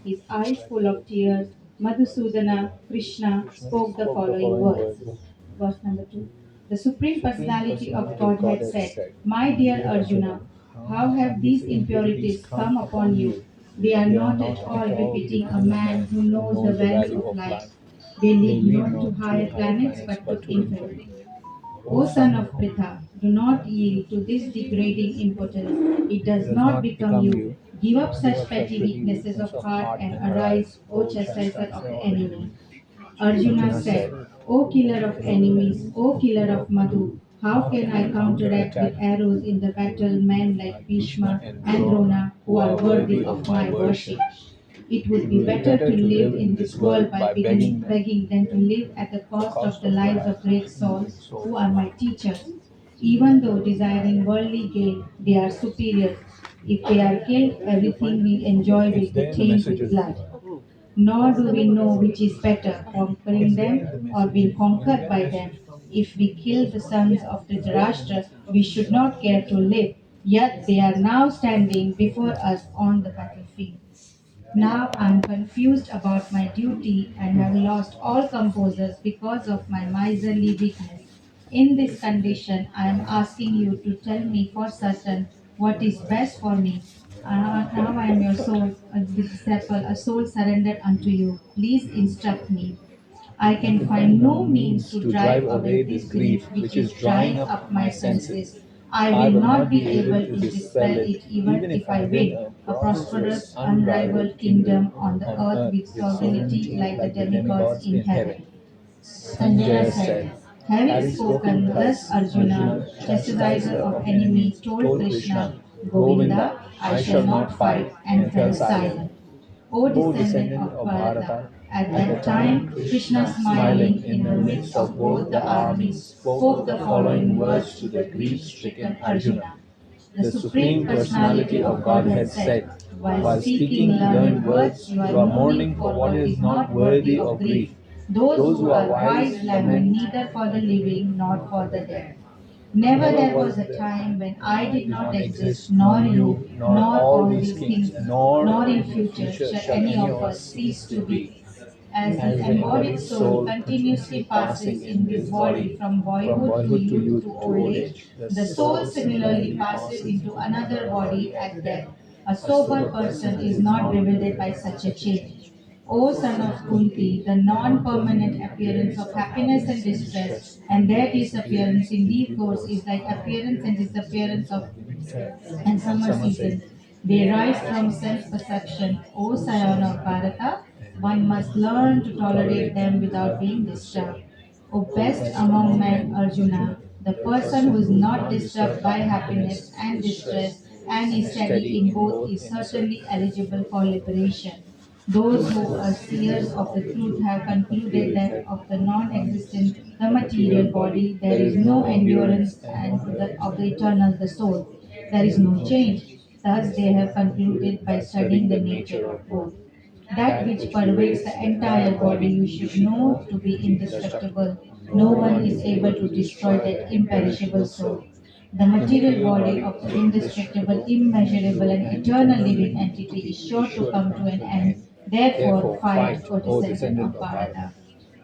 his eyes full of tears, Madhusudana Krishna spoke the following words. Verse number 2. The Supreme Personality of Godhead said, My dear Arjuna, how have these impurities come upon you? They are not at all befitting a man who knows the value of life. They lead not to higher planets but to inferior. O son of Pritha, do not yield to this degrading impotence. It does not become you. Give up such petty weaknesses of heart and arise, O chastiser of the enemy. Arjuna said, O killer of enemies, O killer of Madhu, how can I counteract with arrows in the battle men like Bhishma and Drona who are worthy of my worship? It would be better to live in this world by begging than to live at the cost of the lives of great souls who are my teachers. Even though desiring worldly gain, they are superior. If they are killed, everything we enjoy will be tainted with blood. Nor do we know which is better, conquering them or being conquered by them. If we kill the sons of Dhritarashtra, we should not care to live, yet they are now standing before us on the battlefield. Now I am confused about my duty and have lost all composure because of my miserly weakness. In this condition, I am asking you to tell me for certain what is best for me. Now I am your soul, a disciple, a soul surrendered unto you. Please instruct me. I can find no means to drive away this grief which is drying up my senses. I will not be able to dispel it even if I win a prosperous, unrivaled kingdom on the earth with sovereignty like the demigods in heaven. Sanjaya said, having spoken thus, Arjuna, chastiser of enemies, told Krishna, Govinda, I shall not fight, and fell silent. O descendant of Bharata, at that time Krishna, smiling in the midst of both the armies, spoke the following words to the grief-stricken Arjuna. The Supreme Personality of Godhead said, while speaking learned words, you are mourning for what is not worthy of grief. Those who are wise lament neither for the living nor for the dead. Never there was a time when I did not exist, nor you, nor all these things, nor in future shall any of us cease to be. As the embodied soul continuously passes in this body from boyhood to youth to old age, the soul similarly passes into another body at death. A sober person is not bewildered by such a change. O son of Kunti, the non-permanent appearance of happiness and distress, and their disappearance in due course is like appearance and disappearance of and summer season. They rise from self-perception. O scion of Bharata, one must learn to tolerate them without being disturbed. O best among men, Arjuna, the person who is not disturbed by happiness and distress and is steady in both is certainly eligible for liberation. Those who are seers of the truth have concluded that of the non-existent, the material body, there is no endurance, and of the eternal, the soul, there is no change. Thus they have concluded by studying the nature of both. That which pervades the entire body you should know to be indestructible. No one is able to destroy that imperishable soul. The material body of the indestructible, immeasurable, and eternal living entity is sure to come to an end. Therefore, fight, O descendant of Bharata.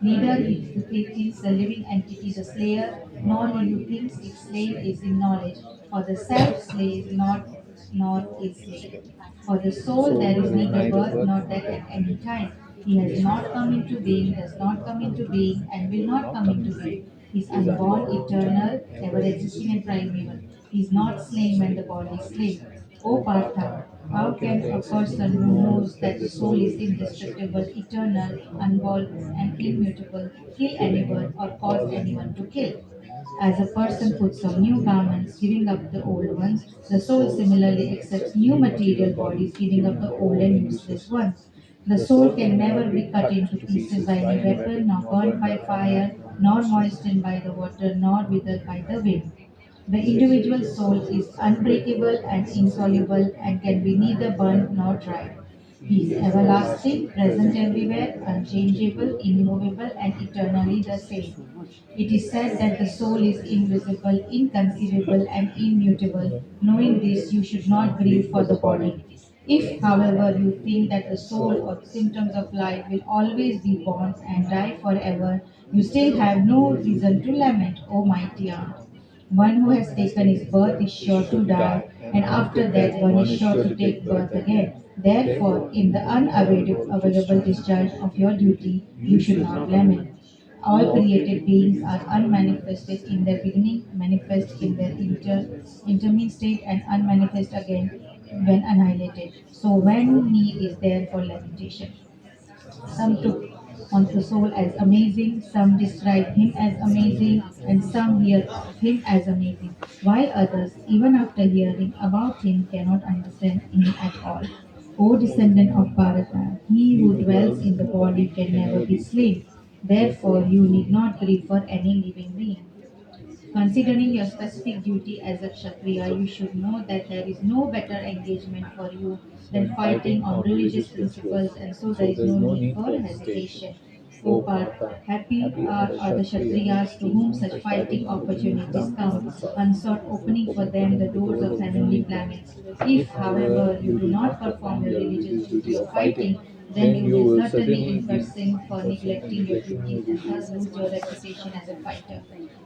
Neither he thinks the living entity the slayer, nor he thinks its slain is in knowledge. For the self slays not, nor is slain. For the soul there is neither birth nor death at any time. He has not come into being, does not come into being, and will not come into being. He is unborn, eternal, ever existing, and primeval. He is not slain when the body is slain. O Partha, how can a person who knows that the soul is indestructible, eternal, unborn, and immutable kill anyone or cause anyone to kill? As a person puts on new garments, giving up the old ones, the soul similarly accepts new material bodies, giving up the old and useless ones. The soul can never be cut into pieces by any weapon, nor burned by fire, nor moistened by the water, nor withered by the wind. The individual soul is unbreakable and insoluble and can be neither burnt nor dried. He is everlasting, present everywhere, unchangeable, immovable, and eternally the same. It is said that the soul is invisible, inconceivable, and immutable. Knowing this, you should not grieve for the body. If, however, you think that the soul or the symptoms of life will always be born and die forever, you still have no reason to lament, O mighty aunt. One who has taken his birth is sure to die, and after that one is sure to take birth again. Therefore, in the unavoidable discharge of your duty, you should not lament. All created beings are unmanifested in their beginning, manifest in their intermediate state, and unmanifest again when annihilated. So, when need is there for lamentation? Some took on the soul as amazing, some describe him as amazing, and some hear of him as amazing, while others, even after hearing about him, cannot understand him at all. O descendant of Bharata, he who dwells in the body can never be slain. Therefore, you need not grieve for any living being. Considering your specific duty as a Kshatriya, you should know that there is no better engagement for you than fighting on religious principles, and so there is no need for hesitation. O Parth, happy are the Kshatriyas to whom such fighting opportunities come, unsought opening for them the doors of heavenly planets. If, however, you do not perform your religious duty of fighting, then you will certainly incur sin for neglecting your duties and thus lose your reputation as a fighter.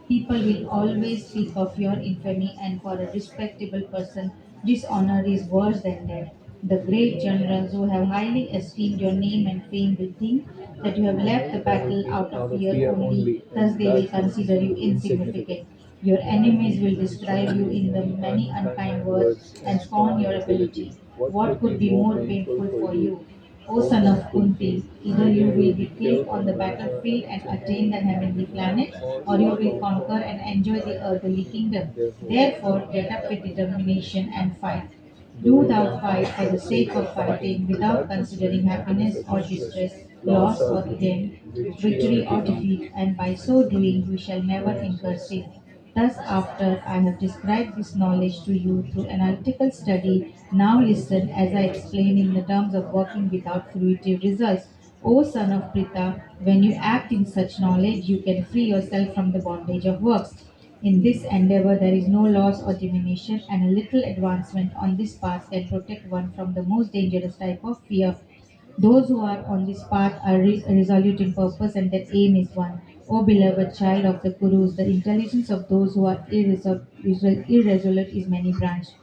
People will always speak of your infamy, and for a respectable person, dishonor is worse than death. The great generals who have highly esteemed your name and fame will think that you have left the battle out of fear only, thus, they will consider you insignificant. Your enemies will describe you in the many unkind words and scorn your ability. What could be more painful for you? O son of Kunti, either you will be killed on the battlefield and attain the heavenly planet, or you will conquer and enjoy the earthly kingdom. Therefore, get up with determination and fight. Do thou fight for the sake of fighting, without considering happiness or distress, loss or gain, victory or defeat, and by so doing you shall never incur sin. Thus, after I have described this knowledge to you through analytical study, now listen as I explain in the terms of working without fruitive results. O son of Pritha, when you act in such knowledge, you can free yourself from the bondage of works. In this endeavor, there is no loss or diminution, and a little advancement on this path can protect one from the most dangerous type of fear. Those who are on this path are resolute in purpose, and their aim is one. O beloved child of the Kurus, the intelligence of those who are irresolute is many branched.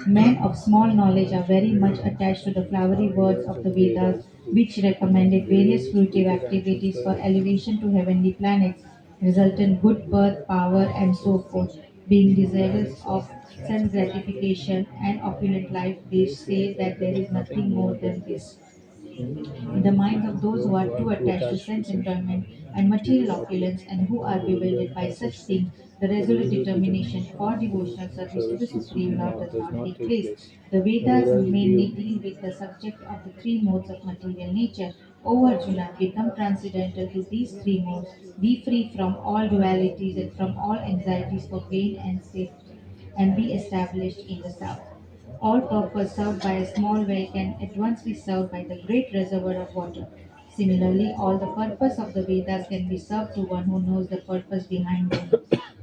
Men of small knowledge are very much attached to the flowery words of the Vedas, which recommended various fruitive activities for elevation to heavenly planets, resultant good birth, power, and so forth. Being desirous of sense gratification and opulent life, they say that there is nothing more than this. In the minds of those who are too attached to sense enjoyment and material opulence and who are bewildered by such things, the resolute determination for devotional service to the Supreme Lord does not take place. The Vedas mainly deal with the subject of the three modes of material nature. O Arjuna, become transcendental to these three modes, be free from all dualities and from all anxieties for gain and safety, and be established in the South. All purpose served by a small well can at once be served by the great reservoir of water. Similarly, all the purpose of the Vedas can be served to one who knows the purpose behind them.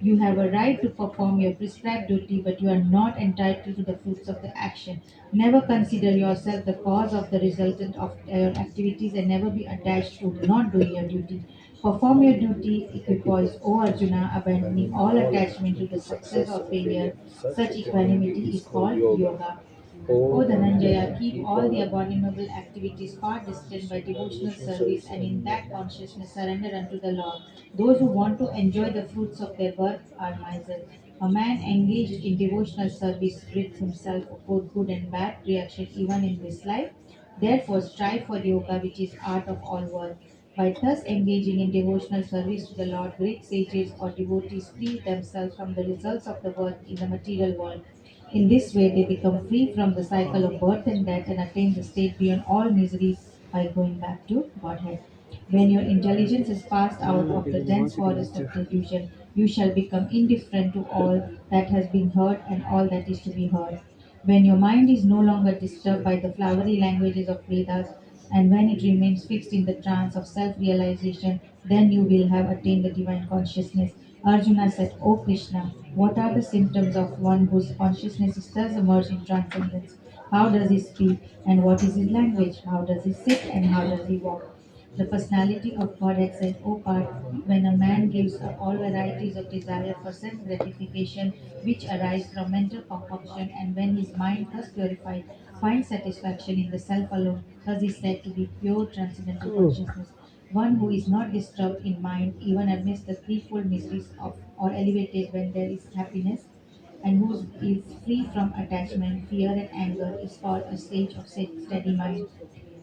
You have a right to perform your prescribed duty, but you are not entitled to the fruits of the action. Never consider yourself the cause of the resultant of your activities, and never be attached to not doing your duty. Perform your duty equipoise, O Arjuna, abandoning all attachment to the success or failure. Such equanimity is called yoga. O Dhananjaya, keep all the abominable activities far distant by devotional service, and in that consciousness surrender unto the Lord. Those who want to enjoy the fruits of their work are misers. A man engaged in devotional service rids himself of both good and bad reaction even in this life. Therefore, strive for yoga, which is art of all work. By thus engaging in devotional service to the Lord, great sages or devotees free themselves from the results of the work in the material world. In this way, they become free from the cycle of birth and death and attain the state beyond all miseries by going back to Godhead. When your intelligence is passed out of the dense forest of delusion, you shall become indifferent to all that has been heard and all that is to be heard. When your mind is no longer disturbed by the flowery languages of Vedas, and when it remains fixed in the trance of self realization, then you will have attained the divine consciousness. Arjuna said, O Krishna, what are the symptoms of one whose consciousness is thus immersed in transcendence? How does he speak? And what is his language? How does he sit? And how does he walk? The personality of God had said, O part, when a man gives up all varieties of desire for sense gratification which arise from mental compunction, and when his mind, thus purified, finds satisfaction in the self alone, thus is said to be pure transcendental consciousness, one who is not disturbed in mind even amidst the threefold miseries of, or elevated when there is happiness, and who is free from attachment, fear, and anger, is called a sage of steady mind.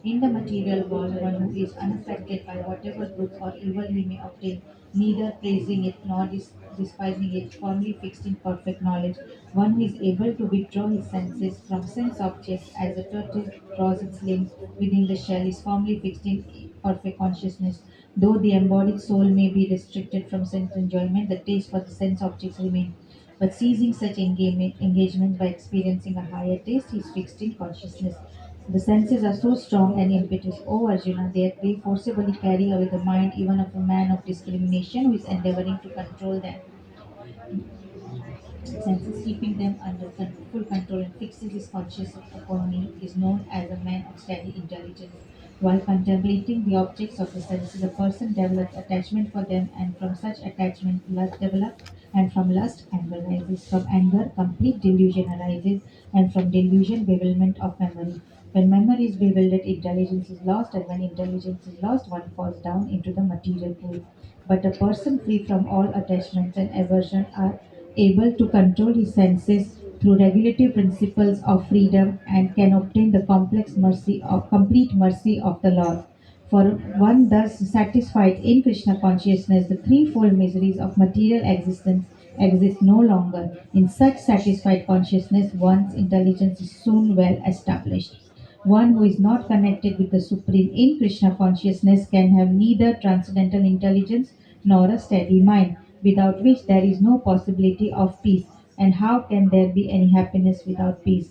In the material world, one who is unaffected by whatever good or evil he may obtain, neither praising it nor despising it, firmly fixed in perfect knowledge, one who is able to withdraw his senses from sense objects as a tortoise draws its limbs within the shell, is firmly fixed in perfect consciousness. Though the embodied soul may be restricted from sense enjoyment, the taste for the sense objects remain. But seizing such engagement by experiencing a higher taste, he is fixed in consciousness. The senses are so strong and impetuous, O Arjuna, that they forcibly carry away the mind even of a man of discrimination who is endeavoring to control them. Senses keeping them under full control and fixes his consciousness upon me is known as a man of steady intelligence. While contemplating the objects of the senses, a person develops attachment for them, and from such attachment, lust develops, and from lust, anger arises. From anger, complete delusion arises, and from delusion, bewilderment of memory. When memory is bewildered, intelligence is lost, and when intelligence is lost, one falls down into the material pool. But a person free from all attachments and aversion are able to control his senses through regulative principles of freedom and can obtain the complex mercy of complete mercy of the Lord. For one thus satisfied in Krishna consciousness, the threefold miseries of material existence exist no longer. In such satisfied consciousness, one's intelligence is soon well established. One who is not connected with the Supreme in Krishna consciousness can have neither transcendental intelligence nor a steady mind, without which there is no possibility of peace. And how can there be any happiness without peace?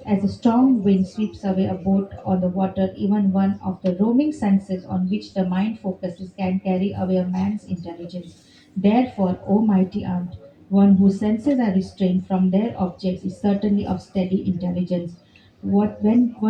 As a strong wind sweeps away a boat on the water, even one of the roaming senses on which the mind focuses can carry away a man's intelligence. Therefore, O mighty aunt, one whose senses are restrained from their objects is certainly of steady intelligence. What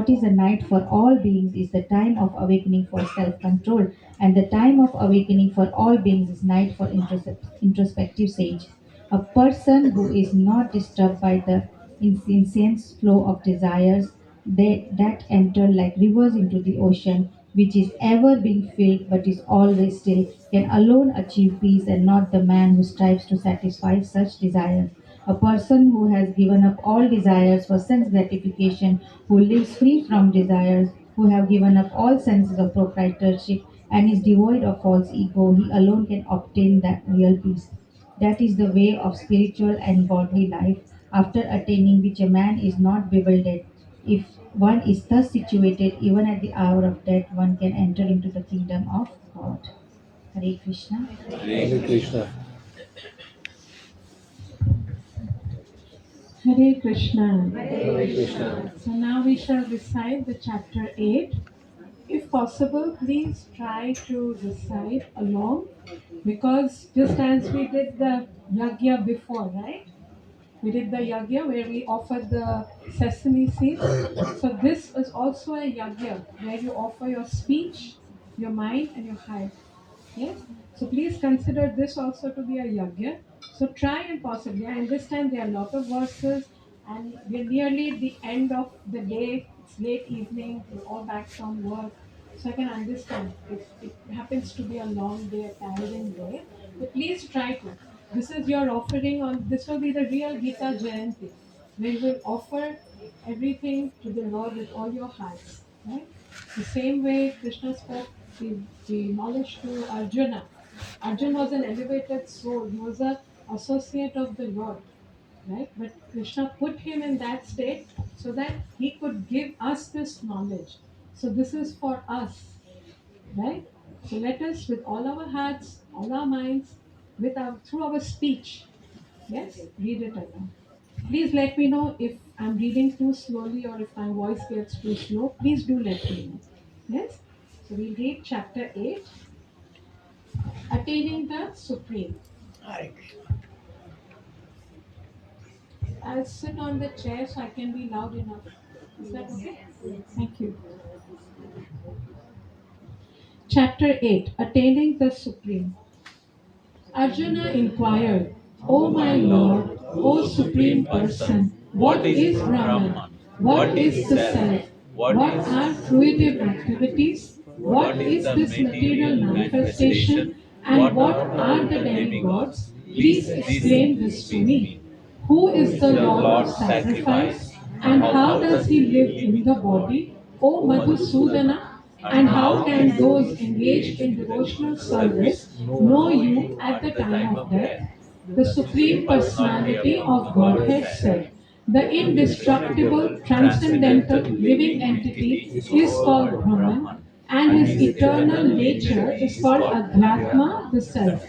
is a night for all beings is the time of awakening for self-control, and the time of awakening for all beings is night for introspective sage. A person who is not disturbed by the insane flow of desires that enter like rivers into the ocean, which is ever being filled but is always still, can alone achieve peace, and not the man who strives to satisfy such desires. A person who has given up all desires for sense gratification, who lives free from desires, who have given up all senses of proprietorship, and is devoid of false ego, he alone can obtain that real peace. That is the way of spiritual and godly life, after attaining which a man is not bewildered. If one is thus situated, even at the hour of death, one can enter into the kingdom of God. Hare Krishna. Hare Krishna. Hare Krishna. Hare Krishna. So now we shall recite the chapter 8. If possible, please try to recite along, because just as we did the yagya before, right? We did the yagya where we offered the sesame seeds. So this is also a yagya where you offer your speech, your mind, and your heart. Yes. So please consider this also to be a yagya. So try and possibly. I understand there are a lot of verses, and we're nearly at the end of the day. It's late evening. We're all back from work. So I can understand if it happens to be a long day, a tiring day. But please try to. This is your offering on. This will be the real Gita Jayanti, where you will offer everything to the Lord with all your hearts. Right? The same way Krishna spoke the knowledge to Arjuna. Arjuna was an elevated soul. He was an associate of the Lord, right? But Krishna put him in that state so that he could give us this knowledge. So this is for us, right? So let us, with all our hearts, all our minds, with our through our speech, yes, read it aloud. Please let me know if I'm reading too slowly or if my voice gets too slow. Please do let me know. Yes? So we'll read chapter 8, Attaining the Supreme. Hare I'll sit on the chair so I can be loud enough. Is that okay? Thank you. Chapter 8, Attaining the Supreme. Arjuna inquired, O my Lord, O Supreme Person, what is Brahman? What is the Self? What are fruitive activities? What is this material manifestation? And what are the demigods? Please explain this to me. Who is the Lord of sacrifice? And how does he live in the body? O Madhusudana, and how can those engaged in devotional service know you at the time of death? The Supreme Personality of Godhead said, the indestructible, transcendental, living entity is called Brahman, and his eternal nature is called Adhyatma, the Self.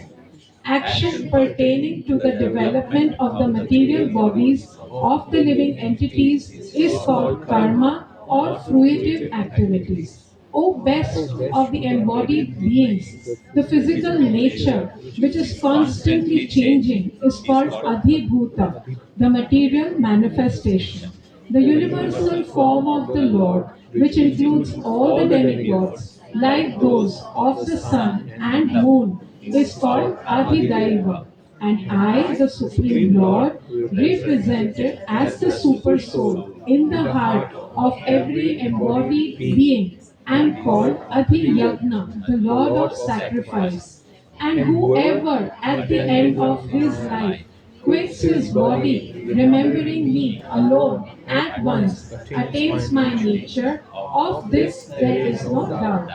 Action pertaining to the development of the material bodies of the living entities is called karma or fruitive activities. O best of the embodied beings, the physical nature, which is constantly changing, is called adhibhuta, the material manifestation. The universal form of the Lord, which includes all the demigods, like those of the sun and moon, is called Adhidaiva. And I, the Supreme Lord, represented as the Super Soul in the heart of every embodied being, am called Adhiyagna, the Lord of Sacrifice. And whoever at the end of his life quits his body, remembering me alone at once, attains my nature, of this there is no doubt.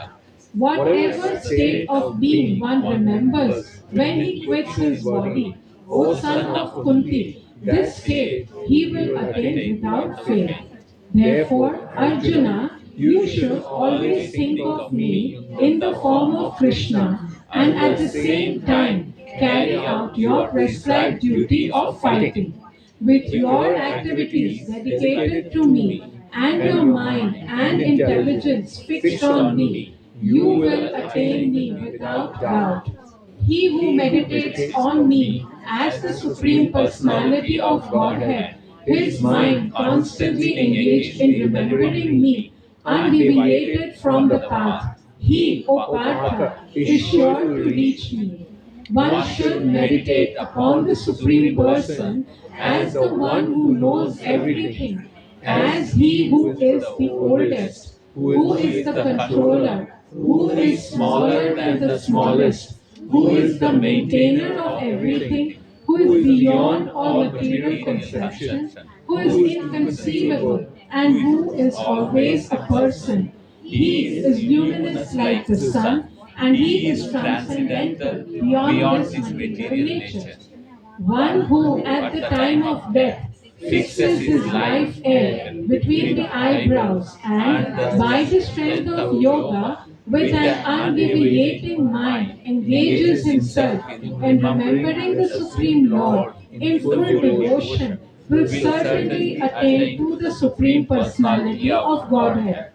Whatever state of being one remembers when he quits his body, O son of Kunti, this state he will attain without fail. Therefore, Arjuna, you should always think of me in the form of Krishna and at the same time carry out your prescribed duty of fighting. With your activities dedicated to me and your mind and intelligence fixed on me, you will attain me without doubt. He who meditates on me as the Supreme Personality of Godhead, his mind constantly engaged in remembering me, undeviated from the path, he, O Partha, is sure to reach me. One should meditate upon the Supreme Person as the one who knows everything, as he who is the oldest, who is the controller, who is smaller than the smallest, who is the maintainer of everything, who is beyond all material conception, who is inconceivable, and who is always a person. He is luminous like the sun, and he is transcendental beyond this material nature. One who at the time of death fixes his life air between the eyebrows and by the strength of yoga with an undeviating mind engages himself in remembering the Supreme Lord in full devotion will certainly attain to the Supreme Personality of Godhead.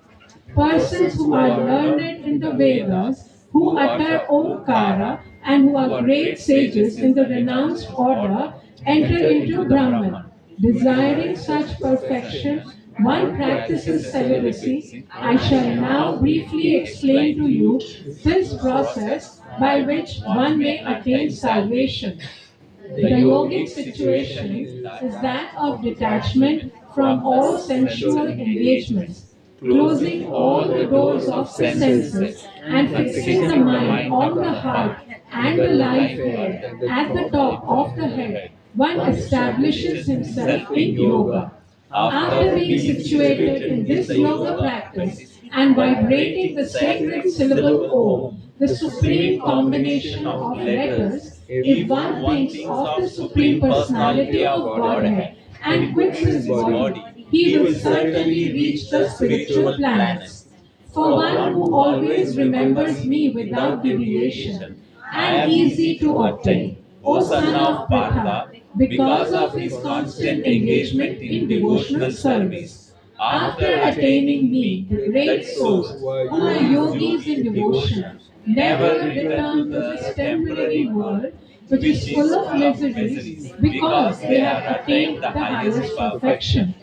Persons who are learned in the Vedas, who utter Omkara, and who are great sages in the renounced order, enter into Brahman. Desiring such perfection, one practices celibacy. I shall now briefly explain to you this process by which one may attain salvation. The yogic situation is that of detachment from all sensual engagements, closing all the doors of the senses and fixing the mind on the heart and the life air at the top of the head. One establishes himself in yoga. After being situated in this yoga practice and vibrating the sacred syllable Om, the supreme combination of letters, if one thinks of the Supreme Personality of Godhead and quits his body, he will certainly reach the spiritual planets. For one who always remembers me without deviation, I am easy to obtain. O son of Pritha, because of his constant engagement in devotional service. After attaining me, the great souls, who are yogis in devotion, never return to this temporary world, which is full of miseries, because they have attained the highest perfection.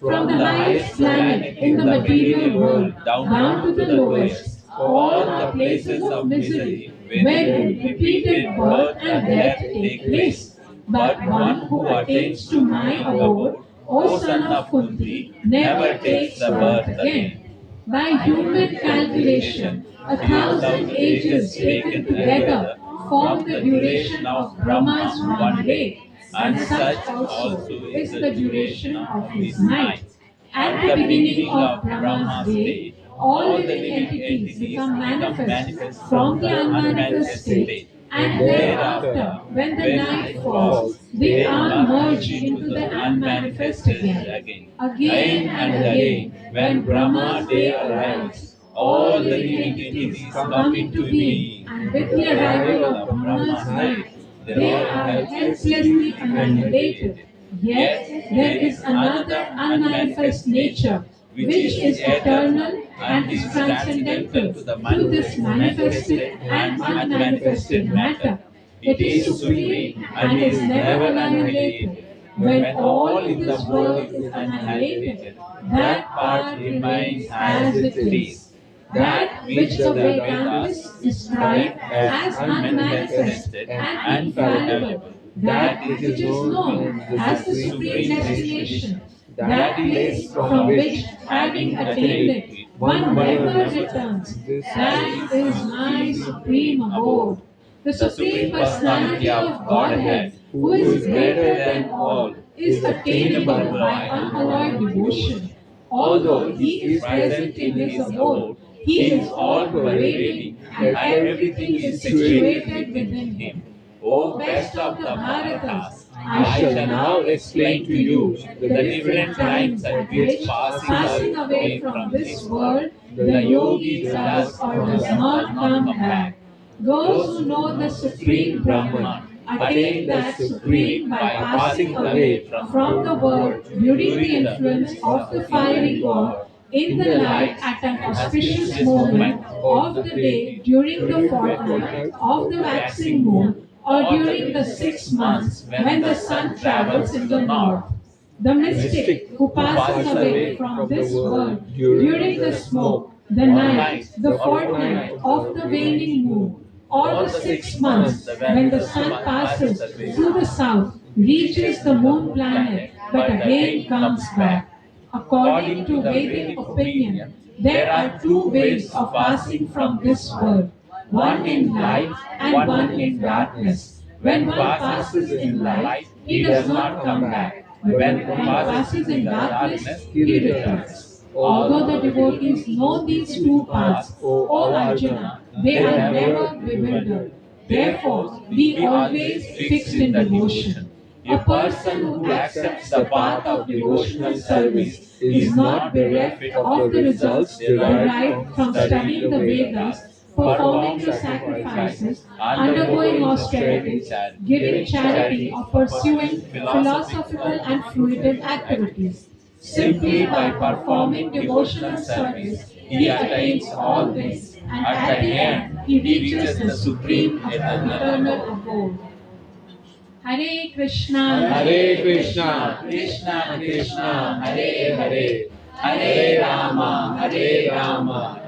from the highest planet in the material world down to the lowest, all are places of misery, wherein repeated birth and death take place. But one who attains to my abode, O son of Kunti, never takes birth again. By human calculation, 1,000 ages taken together form the duration of Brahma's one day, and such also is the duration of his night. At the beginning of Brahma's day, all living entities become manifest from the unmanifest state, and thereafter, when the night falls, they are merged into the unmanifest again. Again and again, when Brahma's day arrives, all the living entities come into being, and with the arrival of Brahma's night, they are helplessly annihilated. Yet there is another unmanifest nature which is eternal and is transcendental to this manifested and unmanifested matter. It is supreme and is never annihilated. When all in this world is annihilated, that part remains as it is. That which the Vedantists describe as unmanifested and infallible, that which is known as the supreme destination, that place from which, having attained it, one never returns, that is my supreme abode. The Supreme Personality of Godhead, who is greater than all, is attainable by unalloyed devotion. Although He is present in His abode, He is all-pervading, and everything is situated within Him. O best of the Bharatas, I shall now explain to you the different times at which, passing away from this world, the yogi does or does not come back. Those who know the Supreme Brahman attain that Supreme by passing away from the world during the influence of the fiery god in the night at an auspicious moment of the day during the fortnight of the waxing moon or during the 6 months when the sun travels in the north. The mystic who passes away from this world during the smoke, the night, the fortnight of the waning moon, or the 6 months when the sun passes through the south, reaches the moon planet but again comes back. According to Vedic opinion, there are two ways of passing from this world, one in light and one in darkness. When one passes in light, he does not come back. But when one passes in darkness, he returns. Although the devotees know these two paths, O Arjuna, they are never bewildered. Therefore, be always fixed in devotion. A person who accepts the path of devotional service is not bereft of the results derived from studying the Vedas, performing the sacrifices, undergoing austerities, giving charity, or pursuing philosophical and fruitive activities. Simply by performing devotional service, he attains all this, and at the end, he reaches the supreme eternal abode. Hare Krishna, Hare Krishna, Krishna Krishna, Hare Hare, Hare Rama, Rama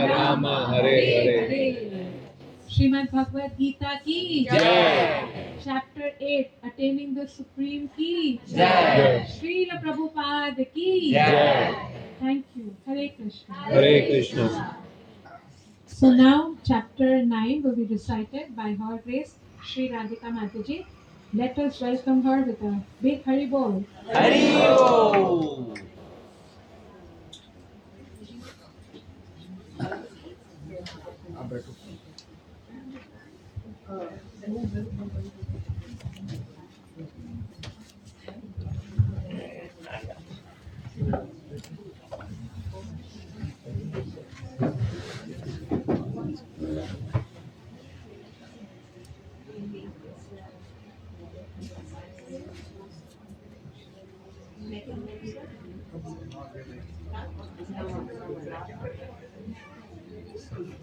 Rama, Hare Hare. Srimad Bhagavad Gita ki Jai. Chapter 8, Attaining the Supreme ki Jai. Srila Prabhupada ki Jai. Thank you. Hare Krishna. Hare Krishna. So now chapter 9 will be recited by Her Grace Sri Radhika Mataji. Let us welcome her with a big Hari Bol. Haribo!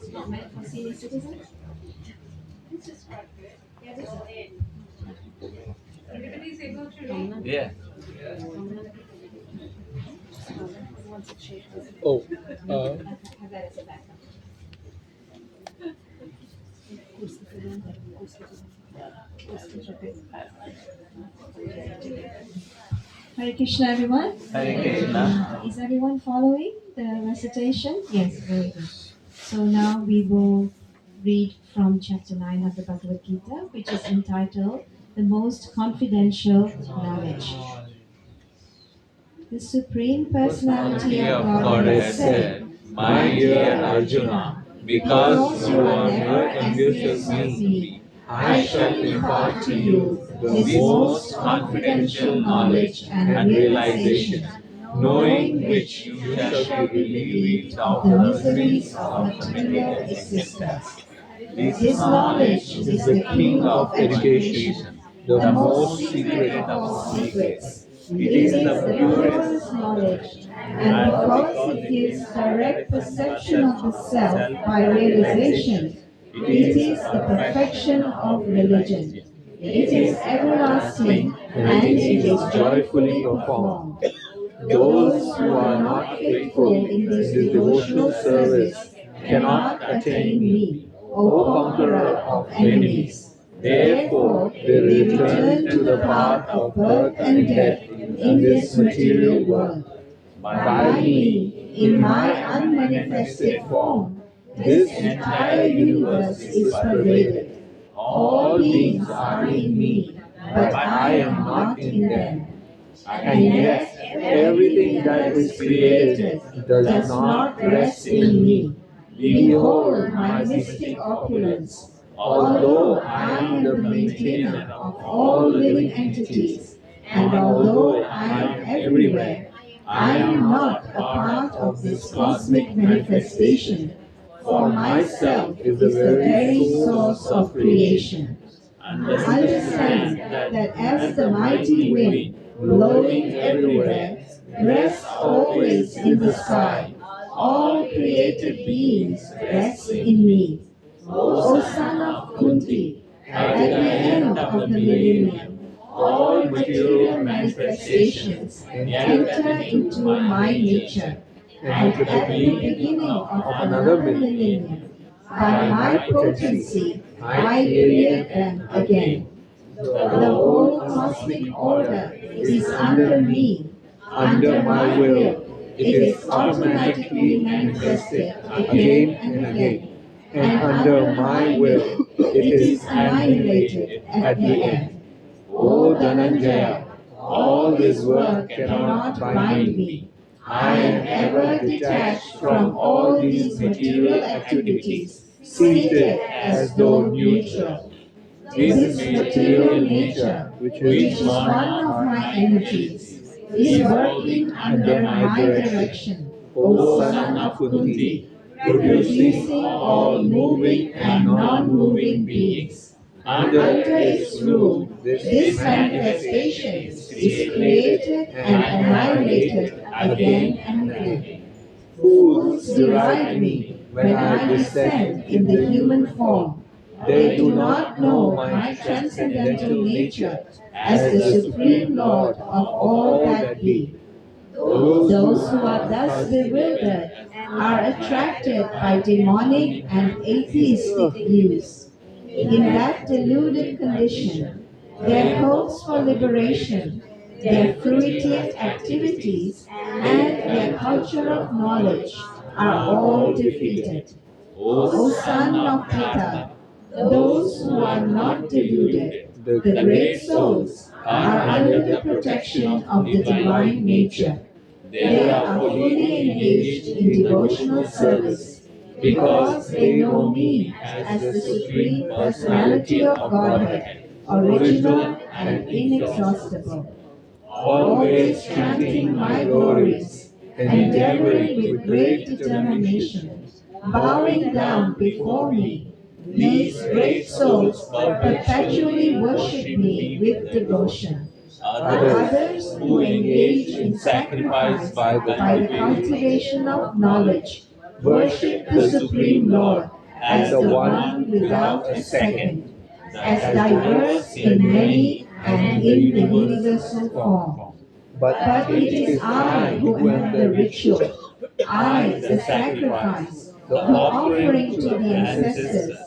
It's not meant for senior citizens. Everybody is able to read. Yeah. Oh, Have that as a backup. Hare Krishna, everyone. Hare Krishna. Is everyone following the recitation? Yes, very good. So now we will read from chapter 9 of the Bhagavad Gita, which is entitled The Most Confidential Knowledge. The Supreme Personality of Godhead said, my dear Arjuna, because you are never envious of me, I shall impart to you the most confidential knowledge and realization, knowing which you shall be relieved of the miseries of material existence. This knowledge is the king of education, the most secret of all secrets. It is the purest knowledge, and because it gives direct perception of the self by realization, it is the perfection of religion. It is everlasting, and it is joyfully performed. Those who are not faithful in this devotional service cannot attain me, O conqueror of enemies. Therefore, they return to the path of birth and death in this material world. By me, in my unmanifested form, this entire universe is pervaded. All beings are in me, but I am not in them. And yet, everything that is created does not rest in me. Behold my mystic opulence. Although I am the maintainer of all living entities, and although I am everywhere, I am not a part of this cosmic manifestation, for myself is the very source of creation. Understand that as the mighty wind blowing everywhere rests always in the sky, all created beings rest in me. O son of Kunti, at the end of the millennium, all material manifestations enter into my nature, and at the beginning of another millennium, by my potency, I create them again. The whole cosmic order is under me, under my will. It is automatically manifested again and again, and under my will, it is annihilated at the end. O Dhananjaya, all this work cannot bind me. I am ever detached from all these material activities, seated as though neutral. This material nature, which is one of my energies, is working under my direction, O son of Kunti, producing all moving and non-moving beings. Under its rule, this manifestation is created and annihilated again and again. Fools deride me when I descend in the human form. They do not know my transcendental nature as the Supreme Lord of all that be. Those who are thus bewildered are attracted by demonic and atheistic views. In that deluded condition, their hopes for liberation, their fruitive activities, and their culture of knowledge are all defeated. O son of Pita, those who are not deluded, the great souls, are under the protection of the divine nature. They are fully engaged in devotional service because they know me as the Supreme Personality of Godhead, original and inexhaustible. Always chanting my glories, endeavoring with great determination, bowing down before me, these great souls perpetually worship me with devotion. Others who engage in sacrifice by the cultivation of knowledge worship the Supreme Lord as the one without a second, as diverse in many and in the universal form. but it is I who am the ritual, I the sacrifice, the offering to the ancestors,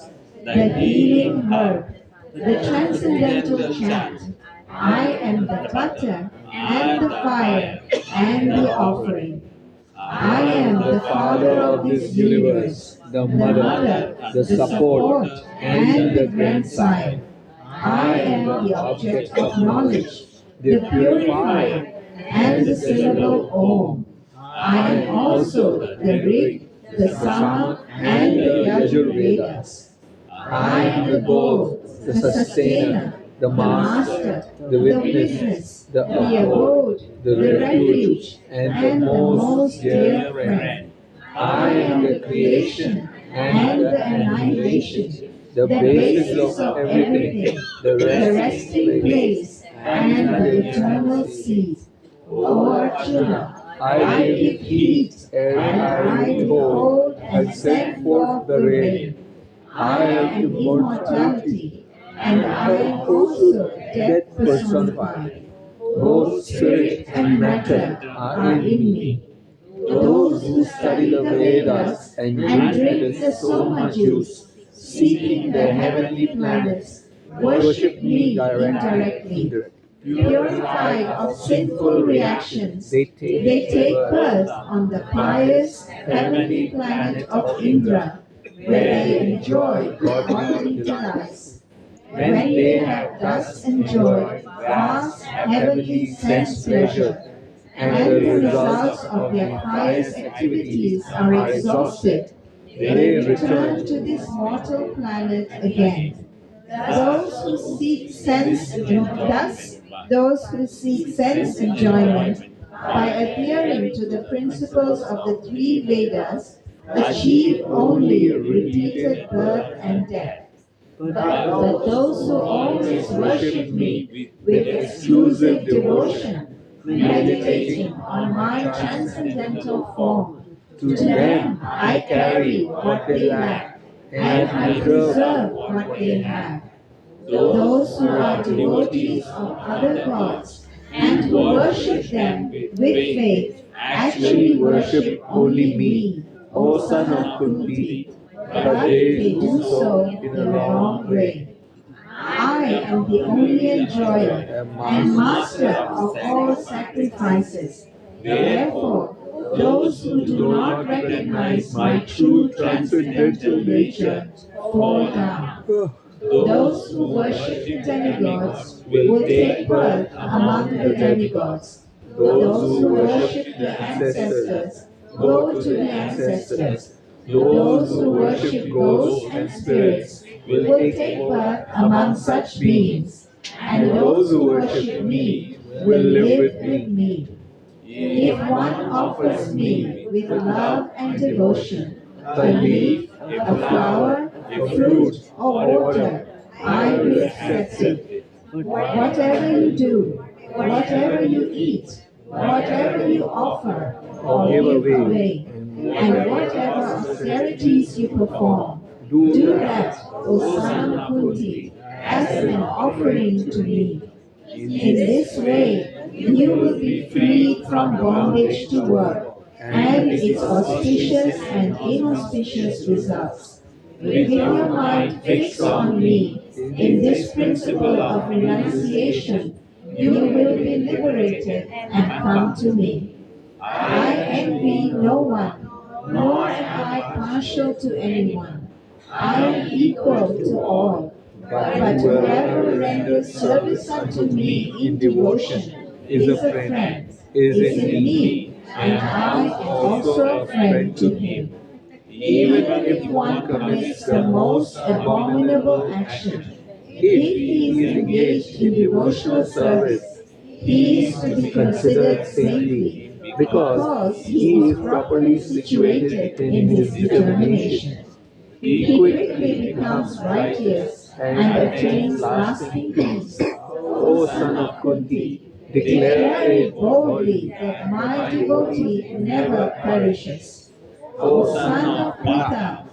the healing herb, the transcendental chant. I am the butter and the fire and the offering. I am the father of this universe, the mother, the support, and the grandsire. I am the object of knowledge, the purifier, and the syllable Om. I am also the Rig, the Sama, and the Yajurvedas. I am the goal, the sustainer, the master, the witness, the abode, the refuge, and the most dear friend. I am the creation and the annihilation, the basis of everything, the resting place, and the eternal seed. O Arjuna, I give heat, and I withhold and send forth the rain. I am immortality, and I am also death personified. Both spirit and matter are in me. Those who study the Vedas and drink the Soma juice, seeking the heavenly planets, worship me indirectly. Purified of sinful reactions, they take birth on the pious heavenly planet of Indra, where they enjoy bodily delights. When they have thus enjoyed vast heavenly sense pleasure, and the results of their pious activities are exhausted, they return to this mortal planet again. Those who seek those who seek sense enjoyment by adhering to the principles of the three Vedas achieve only repeated birth and death. But those who always worship me with exclusive devotion, meditating on my transcendental form, to them I carry what they lack, and I preserve what they have. Those who are devotees of other gods and who worship them with faith actually worship only me, O son of Kunti, but they do so in a wrong way. I am the only enjoyer and master of all sacrifices. Therefore, those who do not recognize my true transcendental nature fall down. Those who worship the demigods will take birth among the demigods. Those who worship the ancestors go to the ancestors. Those who worship ghosts and spirits will take birth among such beings. And those who worship me will live with me. If one offers me with love and devotion a leaf, a flower, a fruit, or water, I will accept it. Whatever you do, whatever you eat, whatever you offer or give away, and whatever austerities you perform, do that, O son of Kunti, as an offering to me. In this way, you will be freed from bondage to work and its auspicious and inauspicious results. With your mind fixed on me, in this principle of renunciation, you will be liberated and come to me. I envy no one, nor am I partial to anyone. I am equal to all. But whoever renders service unto me in devotion is a friend, is in me, and I am also a friend to him. Even if one commits the most abominable action, if he is engaged in devotional service, he is to be considered saintly because he is properly situated in his determination. He quickly becomes righteous and attains lasting peace. O son of Kunti, declare it boldly that my devotee never perishes. O son of Pita,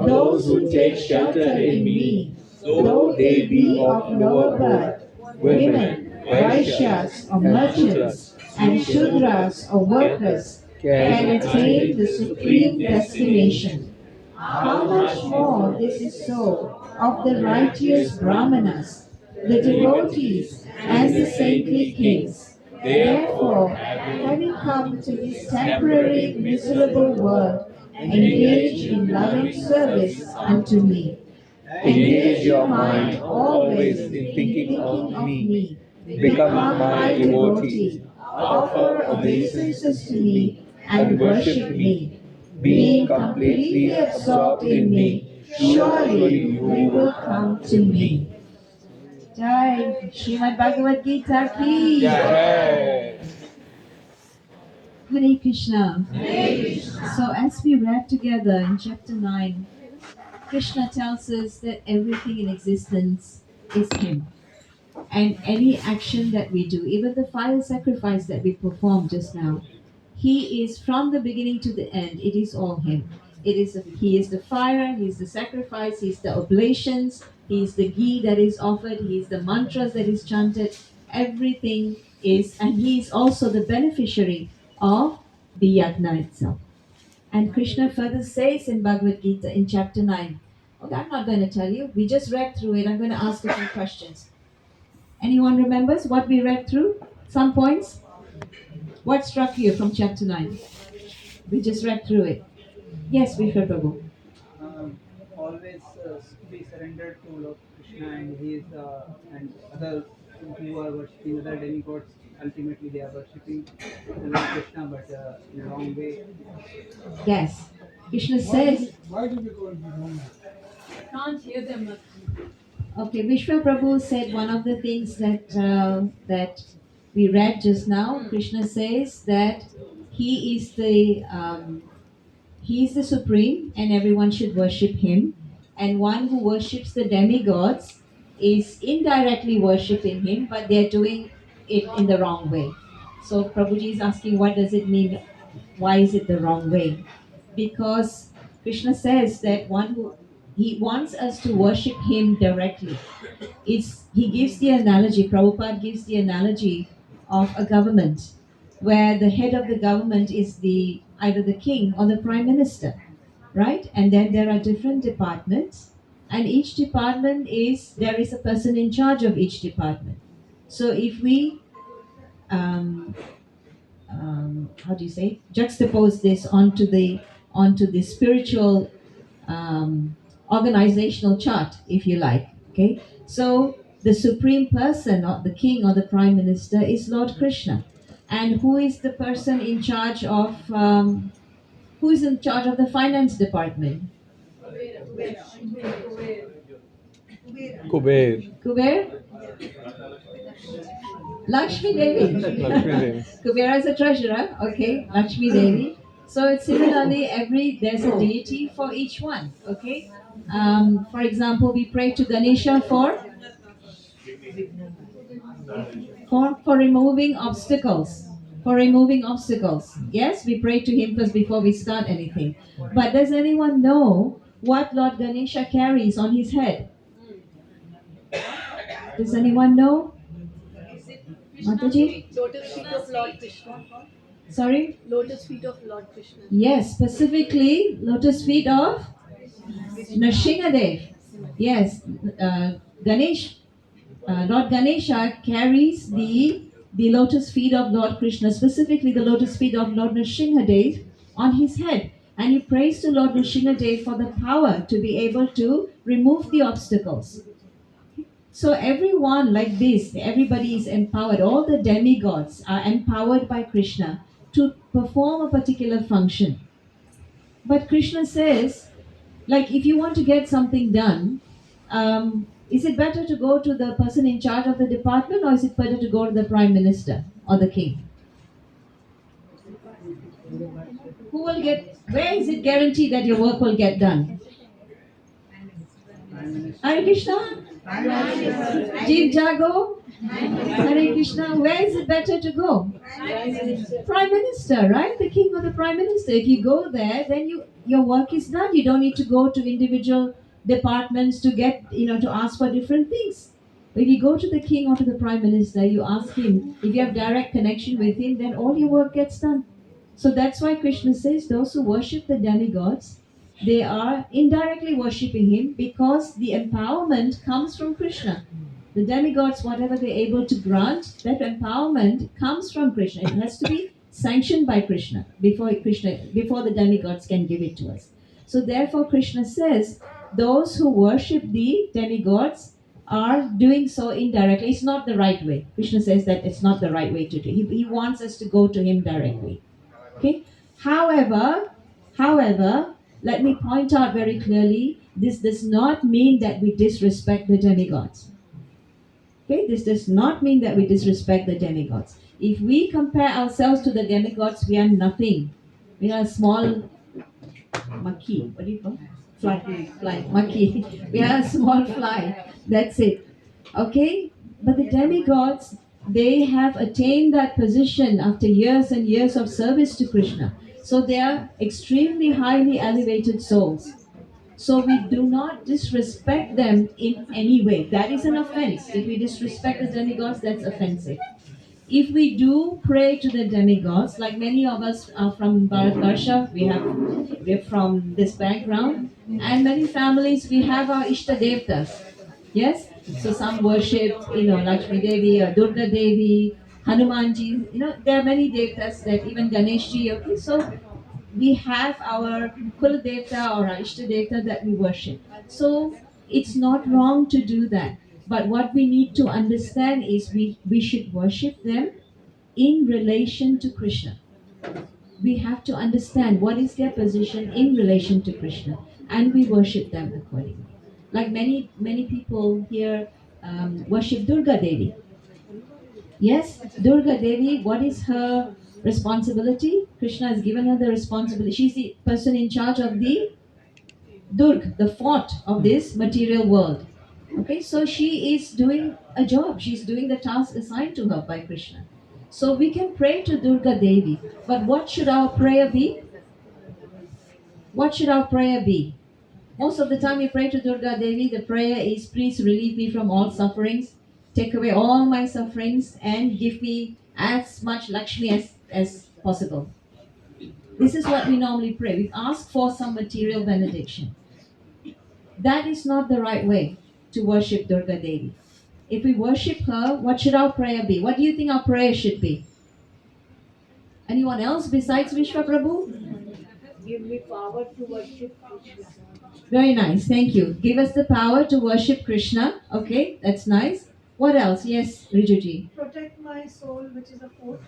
those who take shelter in me, though they be of lower birth, women, Vaishyas or merchants, and Shudras or workers can attain the supreme destination. How much more this is so of the righteous Brahmanas, the devotees, and the saintly kings. Therefore, having come to this temporary miserable world, engage in loving service unto me. Engage your mind always in thinking of me. Become my devotee. Offer obeisances to me and worship me. Being completely absorbed in me, surely you will come to me. Jai Srimad Bhagavad Gita ki. Jai. Hare Krishna. So as we read together in chapter 9, Krishna tells us that everything in existence is Him. And any action that we do, even the fire sacrifice that we performed just now, He is from the beginning to the end. It is all Him. He is the fire. He is the sacrifice. He is the oblations. He is the ghee that is offered. He is the mantras that is chanted. Everything is, and He is also the beneficiary of the yajna itself. And Krishna further says in Bhagavad Gita in chapter 9, okay, I'm not going to tell you. We just read through it. I'm going to ask a few questions. Anyone remembers what we read through? Some points? What struck you from chapter 9? We just read through it. Yes, Vishwa Prabhu. Always be surrendered to Lord Krishna and his and other who are worshipping other demigods. Ultimately, they are worshipping Lord Krishna, but in a wrong way. Yes. Krishna says, Why do we go in the wrong? Can't hear them. okay, Vishwa Prabhu said one of the things that we read just now. Krishna says that he is the supreme, and everyone should worship him. And one who worships the demigods is indirectly worshipping him, but they're doing it in the wrong way. So Prabhuji is asking, what does it mean? Why is it the wrong way? Because Krishna says that one who he wants us to worship him directly. He gives the analogy, Prabhupada gives the analogy of a government where the head of the government is either the king or the prime minister, right? And then there are different departments, and each department there is a person in charge of each department. So if we how do you say, juxtapose this onto the spiritual organizational chart, if you like. Okay, so the supreme person, or the king or the prime minister, is Lord Krishna. And who is the person in charge of who is in charge of the finance department? Kuber. Kuber? Lakshmi Devi. Lakshmi Devi. Kubera is a treasurer, okay, Lakshmi Devi. So it's similarly, there's a deity for each one, okay. For example, we pray to Ganesha for removing obstacles. For removing obstacles. Yes, we pray to him first before we start anything. But does anyone know what Lord Ganesha carries on his head? Does anyone know? Mataji? Lotus feet of Lord Krishna. Sorry? Lotus feet of Lord Krishna. Yes, specifically lotus feet of Nrsimhadev. Yes, Lord Ganesha carries the lotus feet of Lord Krishna, specifically the lotus feet of Lord Nrsimhadev on his head. And he prays to Lord Nrsimhadev for the power to be able to remove the obstacles. So everyone like this, everybody is empowered. All the demigods are empowered by Krishna to perform a particular function. But Krishna says, like, if you want to get something done, is it better to go to the person in charge of the department, or is it better to go to the prime minister or the king? Where is it guaranteed that your work will get done? Hare Krishna? Jeev Jago? Hare Krishna, where is it better to go? Prime Minister, right? The king or the prime minister. If you go there, then your work is done. You don't need to go to individual departments to get, to ask for different things. If you go to the king or to the prime minister, you ask him, if you have direct connection with him, then all your work gets done. So that's why Krishna says those who worship the demigods, they are indirectly worshipping him because the empowerment comes from Krishna. The demigods, whatever they're able to grant, that empowerment comes from Krishna. It has to be sanctioned by Krishna, before the demigods can give it to us. So therefore, Krishna says those who worship the demigods are doing so indirectly. It's not the right way. Krishna says that it's not the right way to do. He wants us to go to him directly. Okay. However, let me point out very clearly: this does not mean that we disrespect the demigods. Okay, this does not mean that we disrespect the demigods. If we compare ourselves to the demigods, we are nothing. We are a small monkey. What do you call? Fly. Monkey. We are a small fly. That's it. Okay? But the demigods, they have attained that position after years and years of service to Krishna. So they are extremely highly elevated souls. So we do not disrespect them in any way. That is an offense. If we disrespect the demigods, that's offensive. If we do pray to the demigods, like many of us are from Bharatvarsha, we're from this background, and many families we have our Ishta Devtas. Yes? So some worship, Lakshmi Devi or Durga Devi, Hanumanji, there are many devtas that even Ganeshji, okay? So we have our Kul Devta or our Ishta Devta that we worship. So it's not wrong to do that. But what we need to understand is we should worship them in relation to Krishna. We have to understand what is their position in relation to Krishna, and we worship them accordingly. Like many people here worship Durga Devi. Yes, Durga Devi, what is her responsibility? Krishna has given her the responsibility. She's the person in charge of the Durg, the fort of this material world. Okay, so she is doing a job. She's doing the task assigned to her by Krishna. So we can pray to Durga Devi. But what should our prayer be? What should our prayer be? Most of the time we pray to Durga Devi, the prayer is, please relieve me from all sufferings, take away all my sufferings, and give me as much Lakshmi as possible. This is what we normally pray. We ask for some material benediction. That is not the right way to worship Durga Devi. If we worship her, what should our prayer be? What do you think our prayer should be? Anyone else besides Vishwa Prabhu? Give me power to worship Krishna. Very nice, thank you. Give us the power to worship Krishna. Okay, that's nice. What else? Yes, Rijuji. Protect my soul, which is a fourth,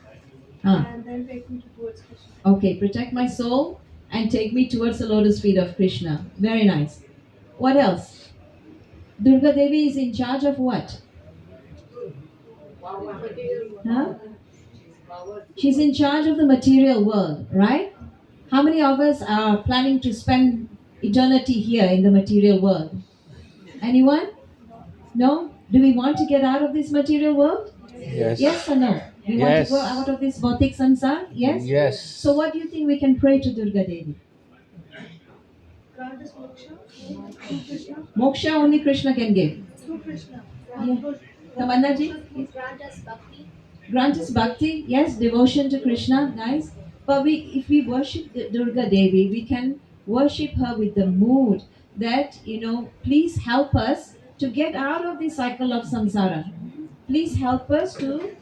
Ah, and then take me towards Krishna. okay, protect my soul and take me towards the lotus feet of Krishna. Very nice. What else? Durga Devi is in charge of what? Huh? She's in charge of the material world, right? How many of us are planning to spend eternity here in the material world? Anyone? No? Do we want to get out of this material world? Yes. Yes or no? We want Yes. to go out of this bautik sansar? Yes? Yes. So what do you think we can pray to Durga Devi? Grant us moksha through Krishna. Moksha only Krishna can give. Through Krishna. Yeah. Tamanna ji? Grant us bhakti. Grant us bhakti, yes, devotion to Krishna, nice. But if we worship the Durga Devi, we can worship her with the mood that, please help us to get out of the cycle of samsara. Please help us to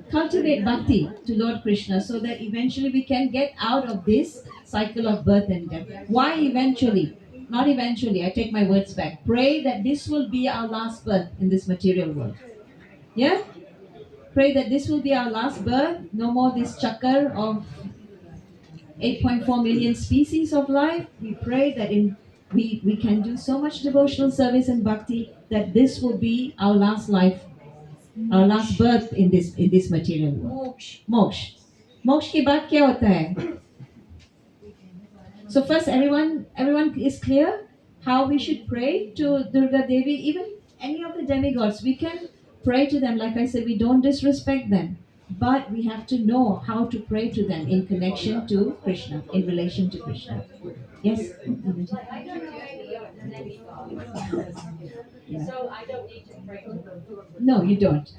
cultivate bhakti to Lord Krishna so that eventually we can get out of this cycle of birth and death. Why eventually? Not eventually, I take my words back. Pray that this will be our last birth in this material world. Yeah? Pray that this will be our last birth. No more this chakar of 8.4 million species of life. We pray that we can do so much devotional service and bhakti that this will be our last life, our last birth in this material world. Moksha. Moksha के बाद क्या होता है? So first, everyone is clear how we should pray to Durga Devi. Even any of the demigods, we can pray to them. Like I said, we don't disrespect them, but we have to know how to pray to them in connection to Krishna, in relation to Krishna. Yes. Yeah. So I don't need to pray to them. No, you don't.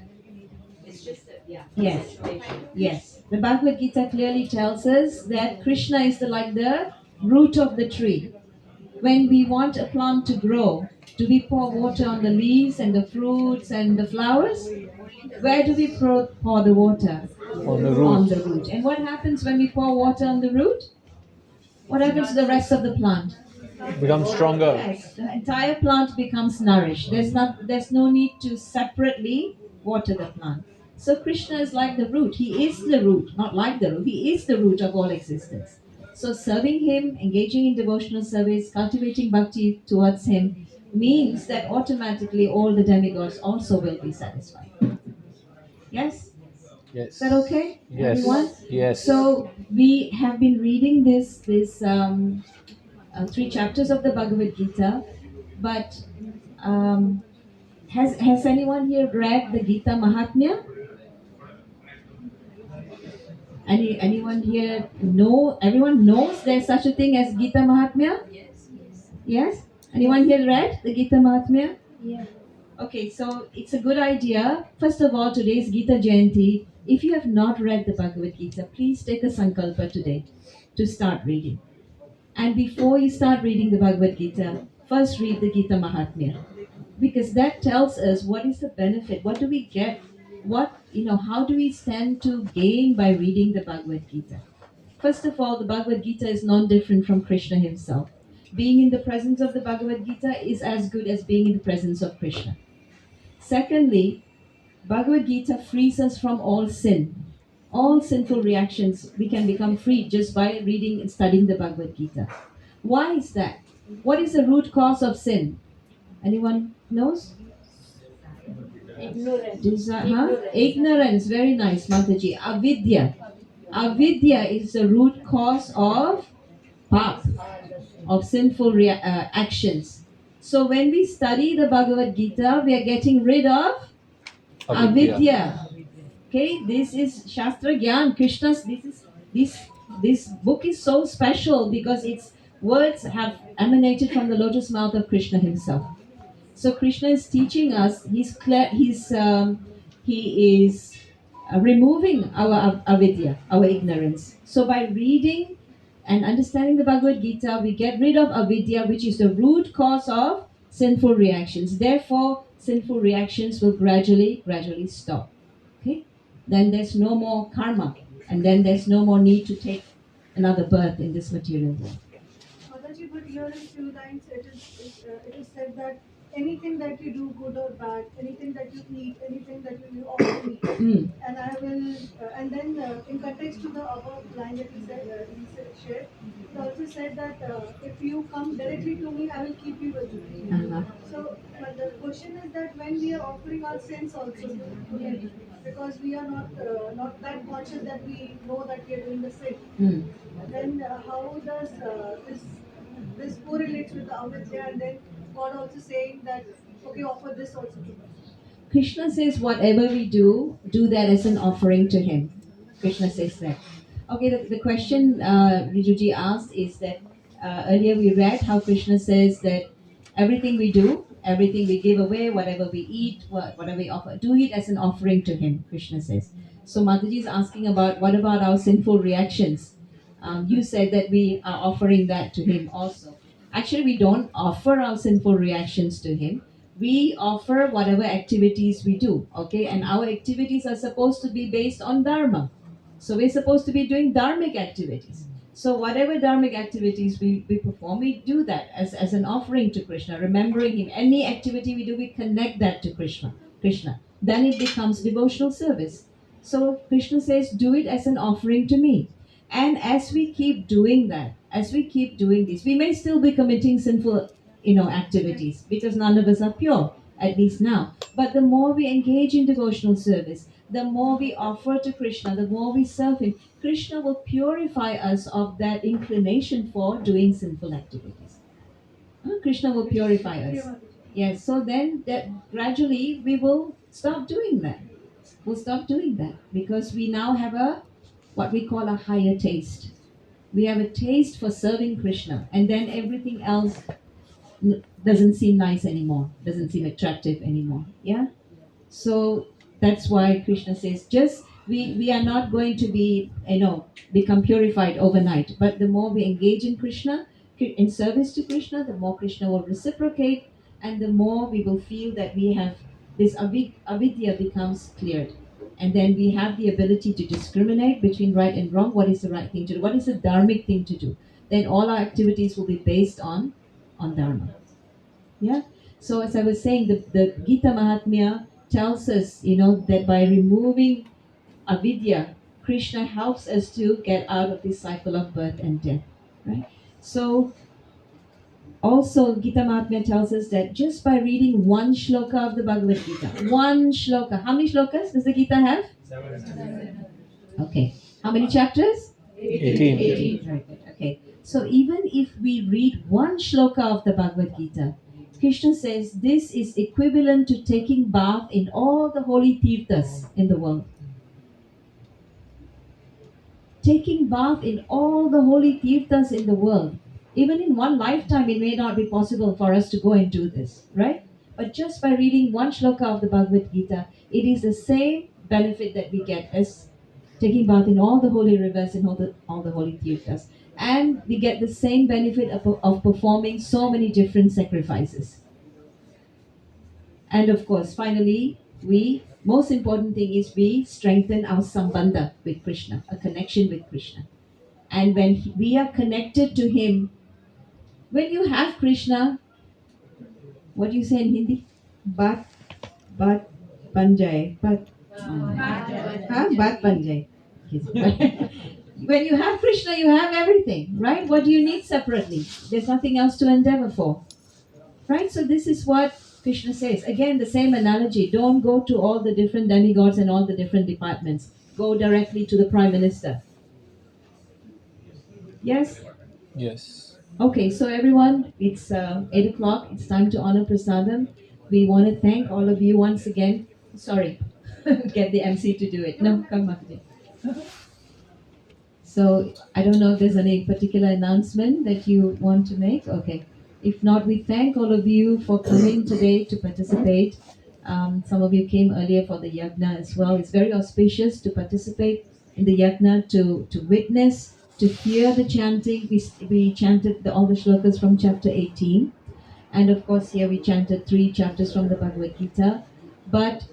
It's just that, yeah. Yes. Situation. Yes. The Bhagavad Gita clearly tells us that Krishna is like the root of the tree. When we want a plant to grow, do we pour water on the leaves and the fruits and the flowers? Where do we pour the water? On the On root. the root. And what happens when we pour water on the root? What happens to the rest of the plant? Becomes stronger. Yes, the entire plant becomes nourished. There's no need to separately water the plant. So Krishna is like the root. He is the root, not like the root. He is the root of all existence. So serving him, engaging in devotional service, cultivating bhakti towards him means that automatically all the demigods also will be satisfied. Yes? Yes. Is that okay? Yes. Everyone? Yes. So we have been reading this 3 chapters of the Bhagavad Gita, but has anyone here read the Gita Mahatmya? Anyone here know? Everyone knows there's such a thing as Gita Mahatmya? Yes. Anyone here read the Gita Mahatmya? Yeah. Okay, so it's a good idea. First of all, today is Gita Jayanti. If you have not read the Bhagavad Gita, please take a sankalpa today to start reading. And before you start reading the Bhagavad Gita, first read the Gita Mahatmya. Because that tells us what is the benefit, what do we get, how do we stand to gain by reading the Bhagavad Gita. First of all, the Bhagavad Gita is non different from Krishna himself. Being in the presence of the Bhagavad Gita is as good as being in the presence of Krishna. Secondly, Bhagavad Gita frees us from all sin. All sinful reactions, we can become free just by reading and studying the Bhagavad Gita. Why is that? What is the root cause of sin? Anyone knows? Ignorance. Ignorance. Very nice, Mataji. Avidya. Avidya is the root cause of pap, of sinful actions. So when we study the Bhagavad Gita, we are getting rid of avidya. Okay, this is Shastra Gyan. Krishna's. This book is so special because its words have emanated from the lotus mouth of Krishna himself. So Krishna is teaching us. He is removing our avidya, our ignorance. So by reading and understanding the Bhagavad Gita, we get rid of avidya, which is the root cause of sinful reactions. Therefore, sinful reactions will gradually stop. Okay? Then there's no more karma, and then there's no more need to take another birth in this material world. Mataji, but here in few lines it is said that anything that you do, good or bad, anything that you eat, anything that you offer me, Mm. and I will, and then in context to the above line that he shared, he also said that if you come directly to me, I will keep you with me. Uh-huh. So, but the question is that when we are offering our sins also to him, because we are not that conscious that we know that we are doing the sin. Mm. Then how does this correlates with the avidya, and then God also saying that okay, offer this also to me. Krishna says, whatever we do that as an offering to him. Krishna says that. Okay, the question Rijuji asked is that earlier we read how Krishna says that everything we do, everything we give away, whatever we eat, whatever we offer, do it as an offering to him, Krishna says. So Mataji is asking about what about our sinful reactions? You said that we are offering that to him also. Actually, we don't offer our sinful reactions to him. We offer whatever activities we do, okay? And our activities are supposed to be based on dharma. So we're supposed to be doing dharmic activities. So whatever dharmic activities we perform, we do that as an offering to Krishna, remembering him. Any activity we do, we connect that to Krishna. Then it becomes devotional service. So Krishna says, do it as an offering to me. And as we keep doing that, as we keep doing this, we may still be committing sinful activities because none of us are pure, at least now. But the more we engage in devotional service, the more we offer to Krishna, the more we serve him, Krishna will purify us of that inclination for doing sinful activities. Krishna will purify us. Yes, so then that gradually we will stop doing that. We'll stop doing that because we now have what we call a higher taste. We have a taste for serving Krishna, and then everything else doesn't seem nice anymore, doesn't seem attractive anymore. Yeah. So that's why Krishna says, just we are not going to be, become purified overnight. But the more we engage in Krishna, in service to Krishna, the more Krishna will reciprocate, and the more we will feel that we have this avidya becomes cleared. And then we have the ability to discriminate between right and wrong. What is the right thing to do? What is the dharmic thing to do? Then all our activities will be based on dharma. Yeah. So as I was saying, the Gita Mahatmya tells us, that by removing avidya, Krishna helps us to get out of this cycle of birth and death. Right? So also Gita Mahatmya tells us that just by reading one shloka of the Bhagavad Gita, one shloka. How many shlokas does the Gita have? Okay. How many chapters? 18. 18. Very good. Okay. So even if we read one shloka of the Bhagavad Gita, Krishna says this is equivalent to taking bath in all the holy tirthas in the world. Taking bath in all the holy tirthas in the world. Even in one lifetime, it may not be possible for us to go and do this, right? But just by reading one shloka of the Bhagavad Gita, it is the same benefit that we get as taking bath in all the holy rivers and all the holy tirthas. And we get the same benefit of performing so many different sacrifices. And of course, finally, most important thing is we strengthen our sambandha with Krishna, a connection with Krishna. And when we are connected to Him, when you have Krishna, what do you say in Hindi? Bat banjai, bat banjai. When you have Krishna, you have everything, right? What do you need separately? There's nothing else to endeavor for, right? So this is what Krishna says. Again, the same analogy. Don't go to all the different demigods and all the different departments. Go directly to the Prime Minister. Yes? Yes. Okay, so everyone, it's 8 o'clock. It's time to honor Prasadam. We want to thank all of you once again. Sorry, get the MC to do it. No, come Mataji. So I don't know if there's any particular announcement that you want to make. Okay. If not, we thank all of you for coming today to participate. Some of you came earlier for the yagna as well. It's very auspicious to participate in the yagna, to witness, to hear the chanting. We chanted all the shlokas from chapter 18. And of course, here we chanted 3 chapters from the Bhagavad Gita. But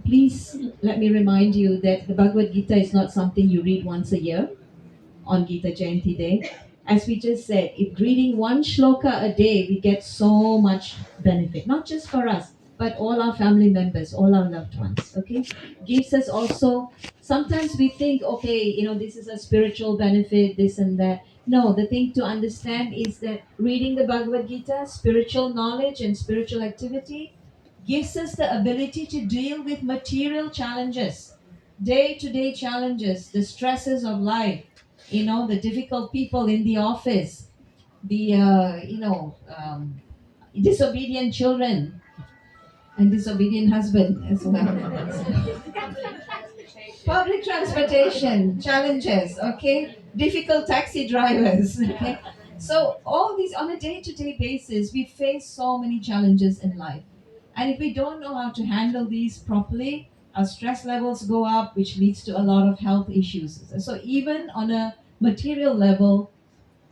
please let me remind you that the Bhagavad Gita is not something you read once a year on Gita Jayanti Day. As we just said, if reading one shloka a day, we get so much benefit, not just for us, but all our family members, all our loved ones. Okay, gives us also. Sometimes we think, okay, this is a spiritual benefit, this and that. No, the thing to understand is that reading the Bhagavad Gita, spiritual knowledge and spiritual activity, gives us the ability to deal with material challenges, day-to-day challenges, the stresses of life, the difficult people in the office, the disobedient children and disobedient husband as well. Public transportation challenges, okay? Difficult taxi drivers, okay? So all these on a day-to-day basis, we face so many challenges in life. And if we don't know how to handle these properly, our stress levels go up, which leads to a lot of health issues. So even on a material level,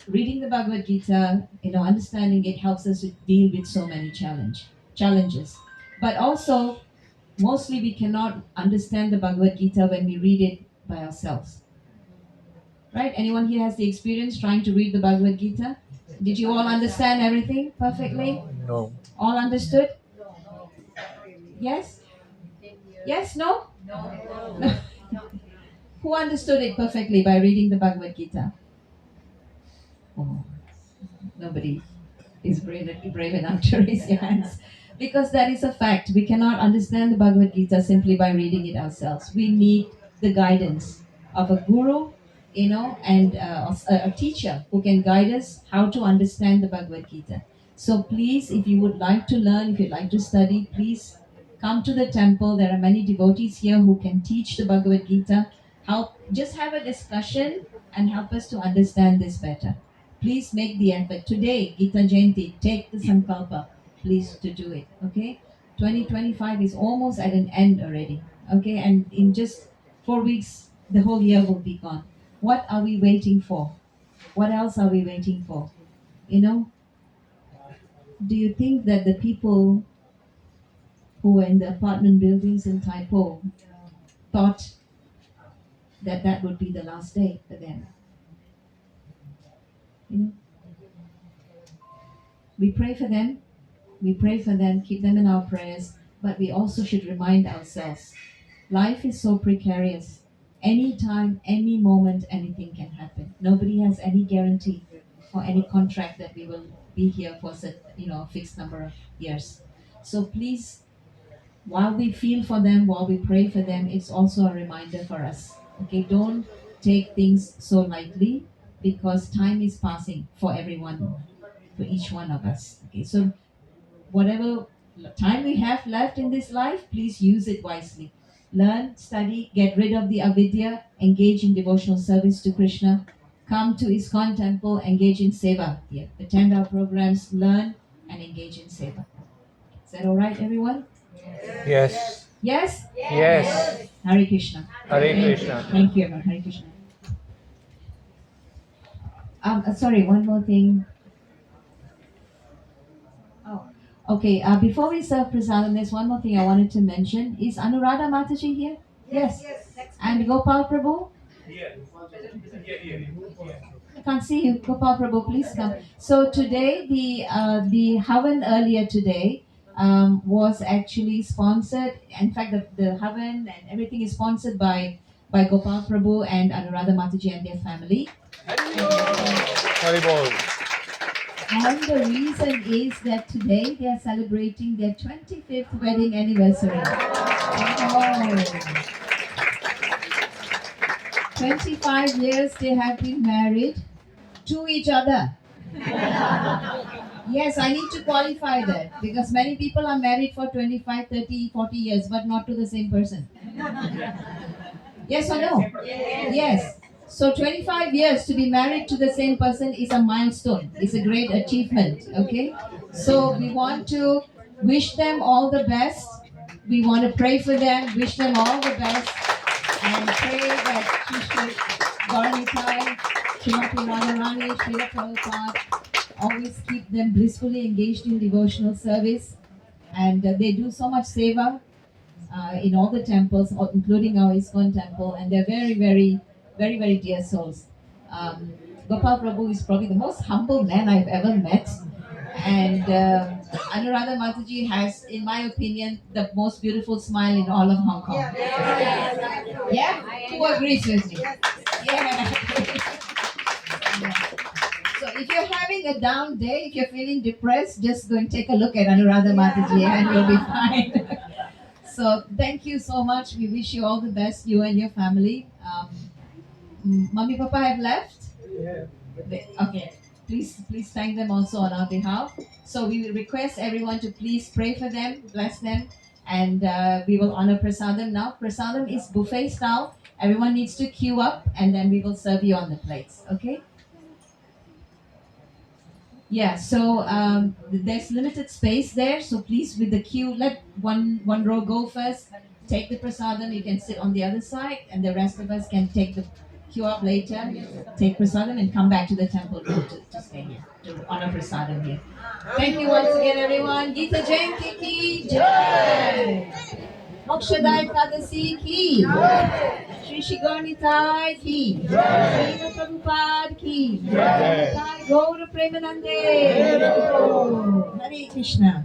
reading the Bhagavad Gita, understanding it helps us to deal with so many challenges. But also, mostly we cannot understand the Bhagavad Gita when we read it by ourselves. Right? Anyone here has the experience trying to read the Bhagavad Gita? Did you all understand everything perfectly? No. All understood? Yes? Yes? No? No. Who understood it perfectly by reading the Bhagavad Gita? Oh, nobody is brave enough to raise your hands. Because that is a fact. We cannot understand the Bhagavad Gita simply by reading it ourselves. We need the guidance of a guru, and a teacher who can guide us how to understand the Bhagavad Gita. So please, if you would like to learn, if you'd like to study, please come to the temple. There are many devotees here who can teach the Bhagavad Gita. Just have a discussion and help us to understand this better. please make the effort. Today, Gita Jayanti, take the Sankalpa, please, to do it. Okay? 2025 is almost at an end already. Okay? And in just 4 weeks, the whole year will be gone. What are we waiting for? What else are we waiting for? You know, do you think that the people who were in the apartment buildings in Taipo thought that that would be the last day for them? You know, we pray for them, keep them in our prayers, but we also should remind ourselves life is so precarious. Anytime, any moment, anything can happen. Nobody has any guarantee or any contract that we will be here for a fixed number of years. So please, while we feel for them, while we pray for them, it's also a reminder for us. Okay, don't take things so lightly because time is passing for everyone, for each one of us. Okay, so whatever time we have left in this life, please use it wisely. Learn, study, get rid of the avidya, engage in devotional service to Krishna, come to ISKCON temple, engage in seva. Yeah. Attend our programs, learn, and engage in seva. Is that all right, everyone? Yes. Yes? Yes. Hare Krishna. Hare Krishna. Thank you, everyone. Hare Krishna. Sorry, one more thing. Oh, okay. Before we serve prasadam, there's one more thing I wanted to mention. Is Anuradha Mataji here? Yes. And Gopal Prabhu? I can't see you. Gopal Prabhu, please come. So today, the Havan earlier today was actually sponsored. In fact, the Havan and everything is sponsored by Gopal Prabhu and Anuradha Mataji and their family. Haribol. And the reason is that today they are celebrating their 25th wedding anniversary. Oh. 25 years they have been married to each other. Yes, I need to qualify that because many people are married for 25, 30, 40 years but not to the same person. Yes or no? Yes. So 25 years to be married to the same person is a milestone. It's a great achievement. Okay. So we want to wish them all the best. We want to pray for them, wish them all the best, and pray that Gauranitai, Srimati Radharani, Srila Prabhupada always keep them blissfully engaged in devotional service. And they do so much seva in all the temples, including our ISKCON temple, and they're very, very, very, very dear souls. Gopal Prabhu is probably the most humble man I've ever met. And Anuradha Mataji has, in my opinion, the most beautiful smile in all of Hong Kong. Yeah? Who agrees with me? Yeah. So if you're having a down day, if you're feeling depressed, just go and take a look at Anuradha Mataji and you'll be fine. So thank you so much. We wish you all the best, you and your family. Mummy, Papa have left? Yeah. Okay. Please thank them also on our behalf. So we will request everyone to please pray for them, bless them, and we will honor prasadam now. Prasadam is buffet style. Everyone needs to queue up, and then we will serve you on the plates. Okay? Yeah. So there's limited space there. So please, with the queue, let one row go first. Take the prasadam. You can sit on the other side, and the rest of us can take the queue up later, take prasadam, and come back to the temple room to stay here, to honor prasadam here. Thank you once again, everyone. Gita Jayanti ki jai. Mokshada Ekadasi ki Shri Shri Gauranitai ki Srila Prabhupada ki Gaura Premanande. Hare Krishna.